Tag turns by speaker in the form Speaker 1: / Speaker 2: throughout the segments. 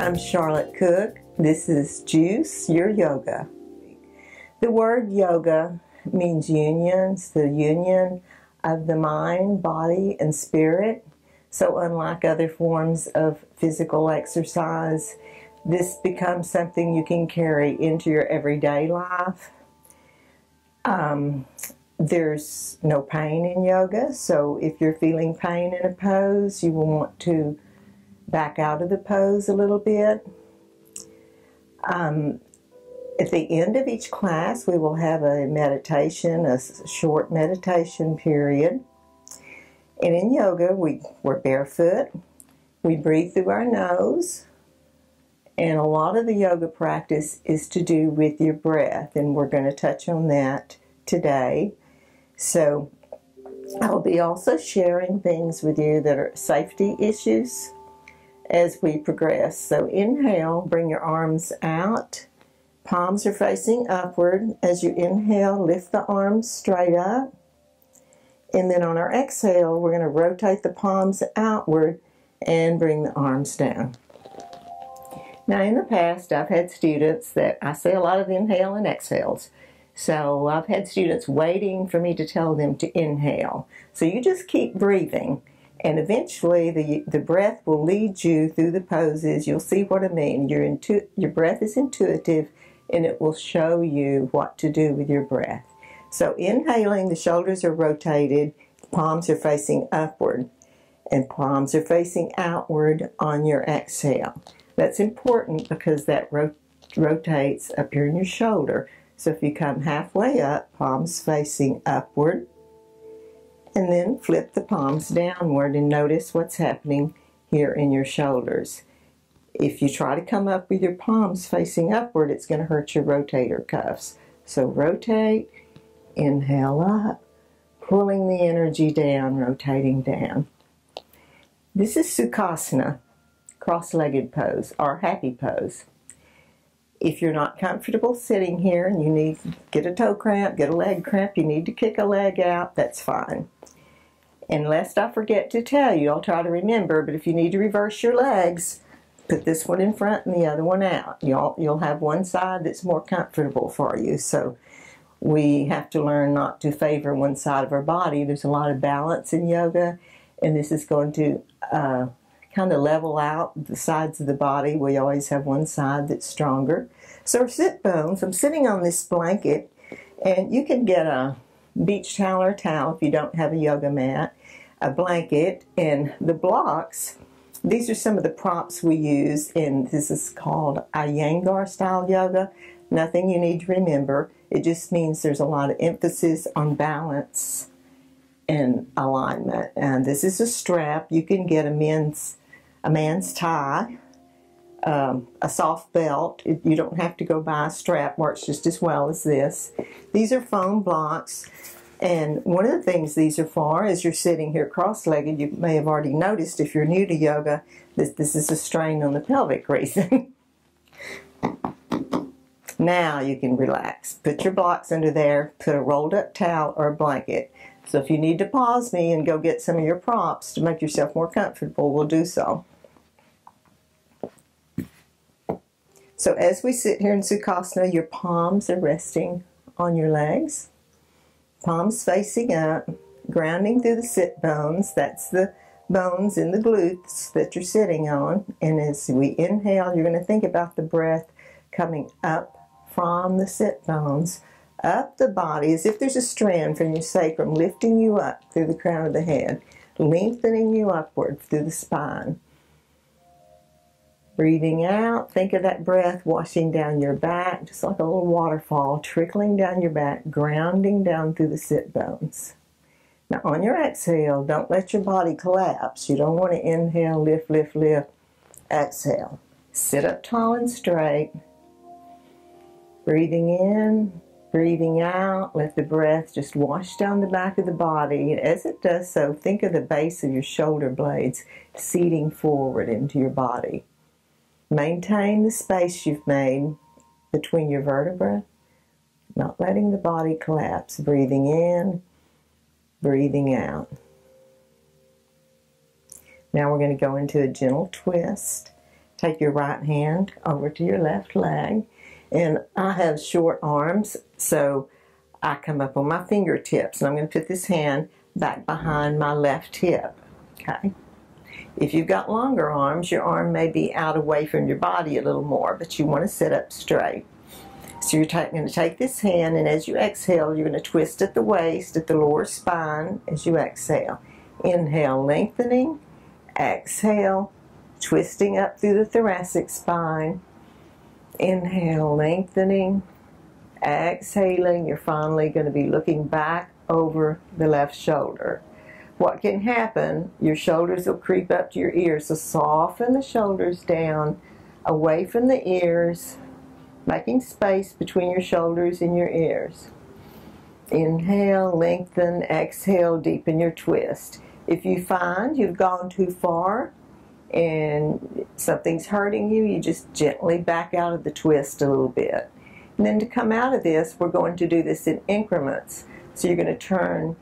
Speaker 1: I'm Charlotte Cook. This is GEUS, your yoga. The word yoga means unions, the union of the mind, body, and spirit. So unlike other forms of physical exercise, this becomes something you can carry into your everyday life. There's no pain in yoga, so if you're feeling pain in a pose, you will want to back out of the pose a little bit. At the end of each class, we will have a meditation, a short meditation period. And in yoga, we're barefoot, we breathe through our nose, and a lot of the yoga practice is to do with your breath, and we're going to touch on that today. So I'll be also sharing things with you that are safety issues as we progress. So inhale, bring your arms out. Palms are facing upward. As you inhale, lift the arms straight up. And then on our exhale, we're going to rotate the palms outward and bring the arms down. Now in the past, I've had students that I say a lot of inhale and exhales. So I've had students waiting for me to tell them to inhale. So you just keep breathing, and eventually the breath will lead you through the poses. You'll see what I mean. Your breath is intuitive, and it will show you what to do with your breath. So inhaling, the shoulders are rotated, palms are facing upward, and palms are facing outward on your exhale. That's important because that rotates up here in your shoulder. So if you come halfway up, palms facing upward, and then flip the palms downward and notice what's happening here in your shoulders. If you try to come up with your palms facing upward, it's going to hurt your rotator cuffs. So rotate, inhale up, pulling the energy down, rotating down. This is Sukhasana, cross-legged pose, or happy pose. If you're not comfortable sitting here and you need to get a toe cramp, get a leg cramp, you need to kick a leg out, that's fine. And lest I forget to tell you, I'll try to remember, but if you need to reverse your legs, put this one in front and the other one out. You'll have one side that's more comfortable for you. So we have to learn not to favor one side of our body. There's a lot of balance in yoga, and this is going to kind of level out the sides of the body. We always have one side that's stronger. So our sit bones, I'm sitting on this blanket, and you can get a beach towel or a towel if you don't have a yoga mat, a blanket, and the blocks. These are some of the props we use, and this is called Iyengar style yoga. Nothing you need to remember. It just means there's a lot of emphasis on balance and alignment. And this is a strap. You can get a man's tie, a soft belt. You don't have to go buy a strap, works just as well as this. These are foam blocks, and one of the things these are for is you're sitting here cross-legged. You may have already noticed if you're new to yoga that this is a strain on the pelvic region. Now you can relax. Put your blocks under there, put a rolled up towel or a blanket. So if you need to pause me and go get some of your props to make yourself more comfortable, we'll do so. So as we sit here in Sukhasana, your palms are resting on your legs. Palms facing up, grounding through the sit bones. That's the bones in the glutes that you're sitting on. And as we inhale, you're going to think about the breath coming up from the sit bones, up the body, as if there's a strand from your sacrum lifting you up through the crown of the head, lengthening you upward through the spine. Breathing out, think of that breath washing down your back, just like a little waterfall, trickling down your back, grounding down through the sit bones. Now on your exhale, don't let your body collapse. You don't want to inhale, lift, lift, lift. Exhale. Sit up tall and straight. Breathing in, breathing out, let the breath just wash down the back of the body. As it does so, think of the base of your shoulder blades seating forward into your body. Maintain the space you've made between your vertebrae, not letting the body collapse. Breathing in, breathing out. Now we're going to go into a gentle twist. take your right hand over to your left leg. And I have short arms, so I come up on my fingertips. And I'm going to put this hand back behind my left hip. Okay. If you've got longer arms, your arm may be out away from your body a little more, but you want to sit up straight. So you're going to take this hand, and as you exhale, you're going to twist at the waist, at the lower spine, as you exhale. Inhale, lengthening. Exhale, twisting up through the thoracic spine. Inhale, lengthening. Exhaling, you're finally going to be looking back over the left shoulder. What can happen, your shoulders will creep up to your ears, so soften the shoulders down, away from the ears, making space between your shoulders and your ears. Inhale, lengthen, exhale, deepen your twist. If you find you've gone too far and something's hurting you, you just gently back out of the twist a little bit. And then to come out of this, we're going to do this in increments. So you're going to turn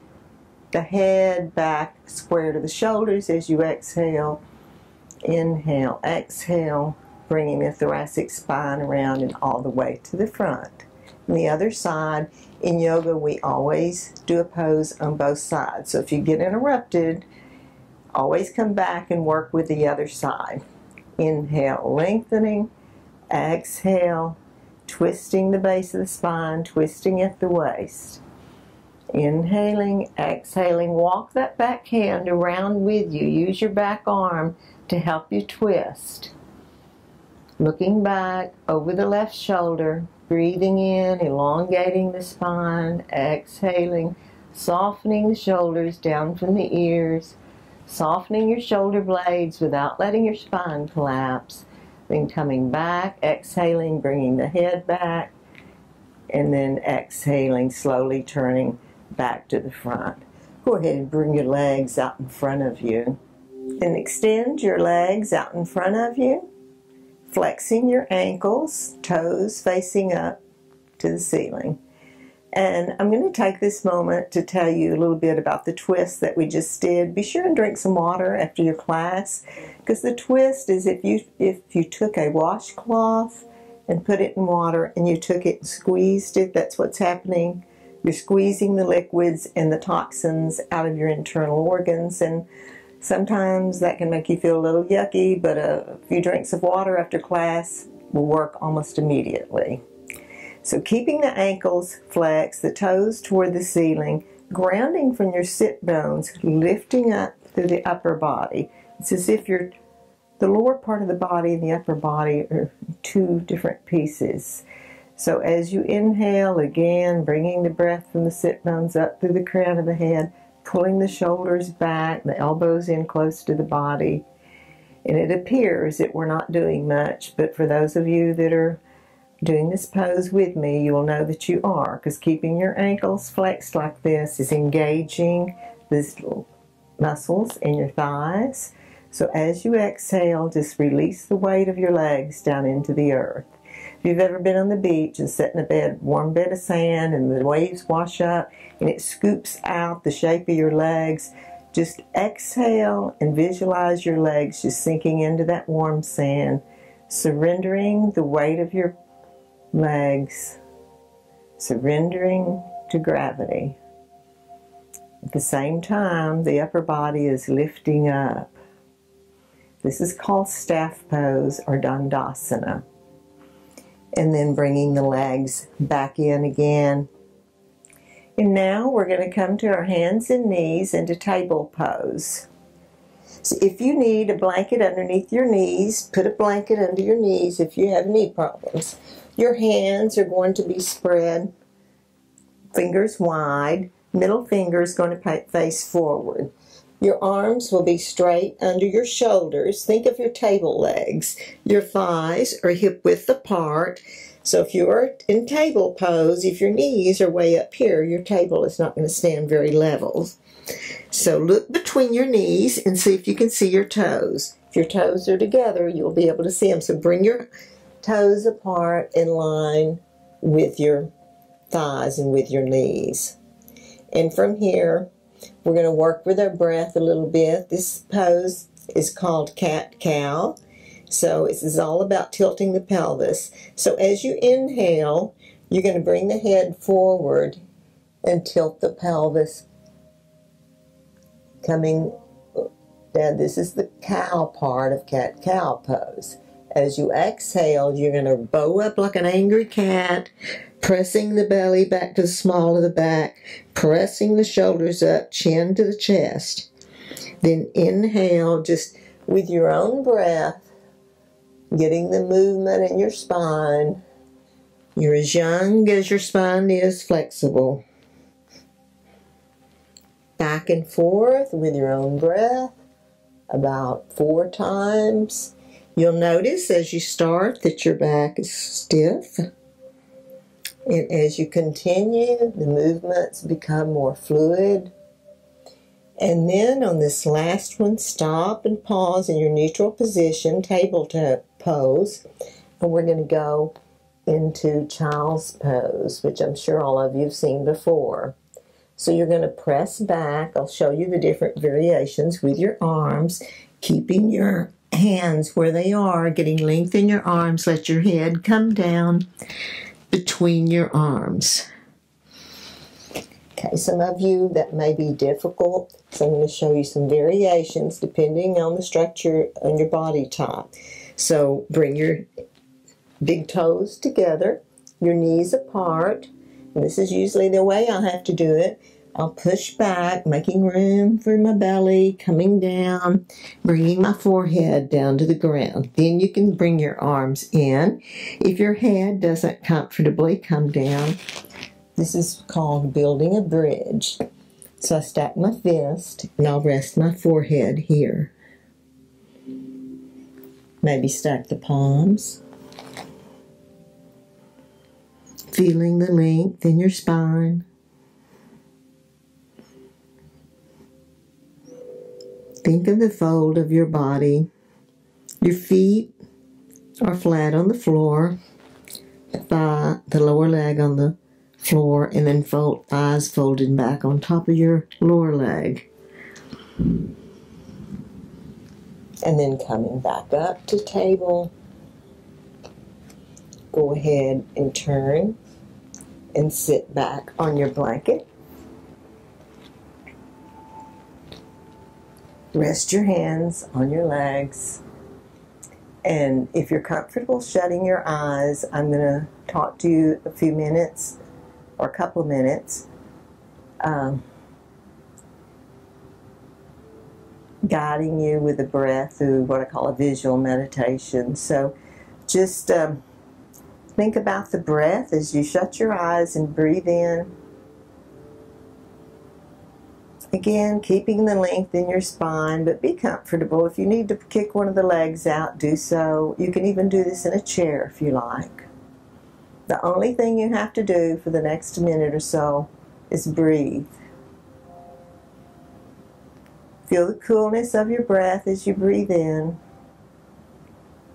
Speaker 1: the head back square to the shoulders as you exhale. Inhale, exhale, bringing the thoracic spine around and all the way to the front. And the other side, in yoga, we always do a pose on both sides. So if you get interrupted, always come back and work with the other side. Inhale, lengthening. Exhale, twisting the base of the spine, twisting at the waist. Inhaling, exhaling, walk that back hand around with you. Use your back arm to help you twist. Looking back over the left shoulder, breathing in, elongating the spine, exhaling, softening the shoulders down from the ears, softening your shoulder blades without letting your spine collapse. Then coming back, exhaling, bringing the head back, and then exhaling, slowly turning back to the front. Go ahead and bring your legs out in front of you. And extend your legs out in front of you, flexing your ankles, toes facing up to the ceiling. And I'm going to take this moment to tell you a little bit about the twist that we just did. Be sure and drink some water after your class, because the twist is if you took a washcloth and put it in water and you took it and squeezed it, that's what's happening. You're squeezing the liquids and the toxins out of your internal organs, and sometimes that can make you feel a little yucky, but a few drinks of water after class will work almost immediately. So keeping the ankles flexed, the toes toward the ceiling, grounding from your sit bones, lifting up through the upper body. It's as if the lower part of the body and the upper body are two different pieces. So as you inhale, again, bringing the breath from the sit bones up through the crown of the head, pulling the shoulders back, the elbows in close to the body. And it appears that we're not doing much, but for those of you that are doing this pose with me, you will know that you are, because keeping your ankles flexed like this is engaging these muscles in your thighs. So as you exhale, just release the weight of your legs down into the earth. If you've ever been on the beach and sat in a bed, warm bed of sand, and the waves wash up and it scoops out the shape of your legs, just exhale and visualize your legs just sinking into that warm sand, surrendering the weight of your legs, surrendering to gravity. At the same time, the upper body is lifting up. This is called staff pose or Dandasana. And then bringing the legs back in again. And now we're going to come to our hands and knees into table pose. So if you need a blanket underneath your knees, put a blanket under your knees if you have knee problems. Your hands are going to be spread, fingers wide, middle finger is going to face forward. Your arms will be straight under your shoulders. Think of your table legs. Your thighs are hip width apart. So if you are in table pose, if your knees are way up here, your table is not going to stand very level. So look between your knees and see if you can see your toes. If your toes are together, you'll be able to see them. So bring your toes apart in line with your thighs and with your knees. And from here, we're going to work with our breath a little bit. This pose is called cat-cow. So this is all about tilting the pelvis. So as you inhale, you're going to bring the head forward and tilt the pelvis, coming down. This is the cow part of cat-cow pose. As you exhale, you're going to bow up like an angry cat, pressing the belly back to the small of the back, pressing the shoulders up, chin to the chest. Then inhale, just with your own breath, getting the movement in your spine. You're as young as your spine is flexible. Back and forth with your own breath, about 4 times. You'll notice as you start that your back is stiff. And as you continue, the movements become more fluid. And then on this last one, stop and pause in your neutral position, tabletop pose. And we're going to go into child's pose, which I'm sure all of you have seen before. So you're going to press back. I'll show you the different variations with your arms, keeping your hands where they are, getting length in your arms. Let your head come down between your arms. Okay, some of you that may be difficult, so I'm going to show you some variations depending on the structure on your body type. So bring your big toes together, your knees apart. And this is usually the way I have to do it. I'll push back, making room for my belly, coming down, bringing my forehead down to the ground. Then you can bring your arms in. If your head doesn't comfortably come down, this is called building a bridge. So I stack my fist and I'll rest my forehead here. Maybe stack the palms. Feeling the length in your spine. Think of the fold of your body. Your feet are flat on the floor, the lower leg on the floor, and then thighs folded back on top of your lower leg. And then coming back up to table, go ahead and turn and sit back on your blanket. Rest your hands on your legs. And if you're comfortable shutting your eyes, I'm going to talk to you a few minutes or a couple of minutes, guiding you with the breath through what I call a visual meditation. So just think about the breath as you shut your eyes and breathe in. Again, keeping the length in your spine, but be comfortable. If you need to kick one of the legs out, do so. You can even do this in a chair if you like. The only thing you have to do for the next minute or so is breathe. Feel the coolness of your breath as you breathe in.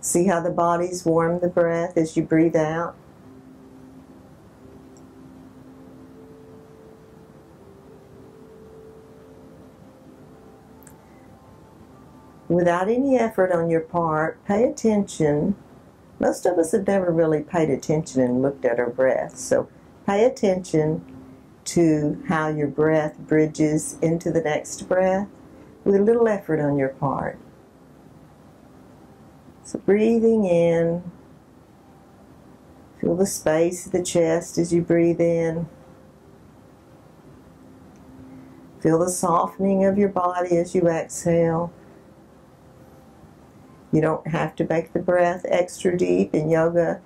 Speaker 1: See how the body's warm the breath as you breathe out. Without any effort on your part, pay attention. Most of us have never really paid attention and looked at our breath, so pay attention to how your breath bridges into the next breath with a little effort on your part. So breathing in, feel the space of the chest as you breathe in. Feel the softening of your body as you exhale. You don't have to make the breath extra deep in yoga.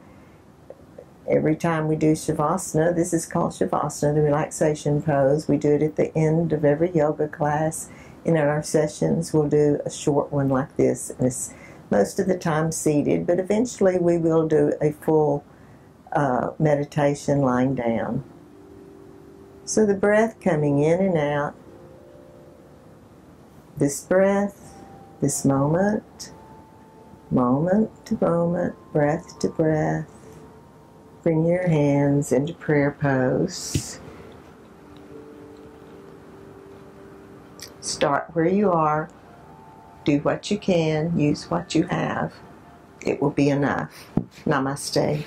Speaker 1: Every time we do Shavasana, this is called Shavasana, the relaxation pose. We do it at the end of every yoga class. And in our sessions, we'll do a short one like this. And it's most of the time seated, but eventually we will do a full meditation lying down. So the breath coming in and out. This breath, this moment, moment to moment, breath to breath. Bring your hands into prayer pose. Start where you are. Do what you can. Use what you have. it will be enough. Namaste.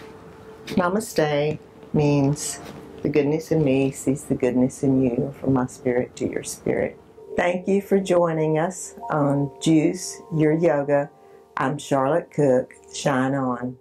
Speaker 1: Namaste means the goodness in me sees the goodness in you, from my spirit to your spirit. Thank you for joining us on GEUS Your Yoga. I'm Charlotte Cook. Shine on.